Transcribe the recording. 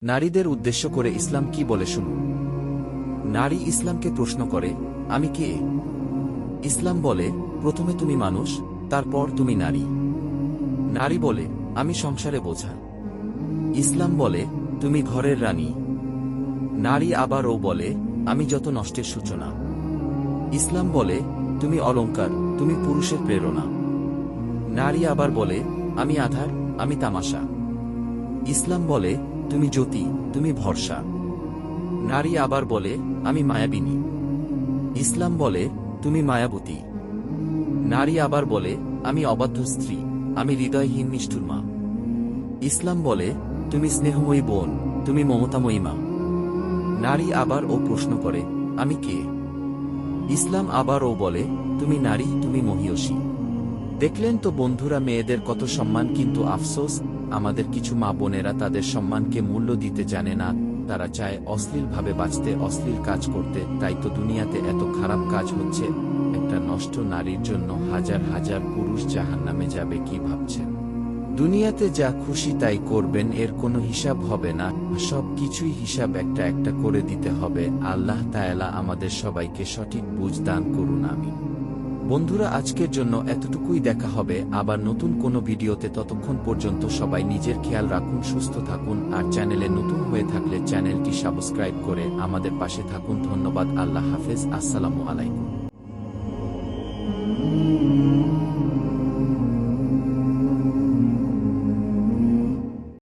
নারীদের উদ্দেশ্য করে ইসলাম কি বলে শুনুন। নারী ইসলামকে প্রশ্ন করে, আমি কে? ইসলাম বলে, প্রথমে তুমি মানুষ, তারপর তুমি নারী। নারী বলে, আমি সংসারে বোঝা। ইসলাম বলে, তুমি ঘরের রানী। নারী আবারও বলে, আমি যত নষ্টের সূচনা। ইসলাম বলে, তুমি অলংকার, তুমি পুরুষের প্রেরণা। নারী আবার বলে, আমি আধার, আমি তামাশা। ইসলাম বলে, তুমি জ্যোতি, তুমি ভরসা। নারী আবার বলে, আমি মায়াবিনী। ইসলাম বলে, তুমি মায়াবতী। নারী আবার বলে, আমি অবাধ্য স্ত্রী, আমি হৃদয়হীন নিষ্ঠুর মা। ইসলাম বলে, তুমি স্নেহময়ী বোন, তুমি মমতাময়ী মা। নারী আবার ও প্রশ্ন করে, আমি কে? ইসলাম আবার ও বলে, তুমি নারী, তুমি মহিয়সী। দেখলেন তো বন্ধুরা, মেয়েদের কত সম্মান, কিন্তু আফসোস, আমাদের কিছু মা বোনেরা তাদের সম্মানকে মূল্য দিতে জানে না। তারা চায় অশ্লীলভাবে বাঁচতে, অশ্লীল কাজ করতে। তাই তো দুনিয়াতে এত খারাপ কাজ হচ্ছে। একটা নষ্ট নারীর জন্য হাজার হাজার পুরুষ জাহান্নামে যাবে, কি ভাবছেন? দুনিয়াতে যা খুশি তাই করবেন, এর কোনো হিসাব হবে না। সব কিছুই হিসাব একটা একটা করে দিতে হবে। আল্লাহ তাআলা আমাদের সবাইকে সঠিক বুঝ দান করুন, আমিন। বন্ধুরা, আজকের জন্য এতটুকুই। দেখা হবে আবার নতুন কোনো ভিডিওতে। ততক্ষণ পর্যন্ত সবাই নিজের খেয়াল রাখুন, সুস্থ থাকুন। আর চ্যানেলে নতুন হয়ে থাকলে চ্যানেলটি সাবস্ক্রাইব করে আমাদের পাশে থাকুন। ধন্যবাদ। আল্লাহ হাফেজ। আসসালামু আলাইকুম।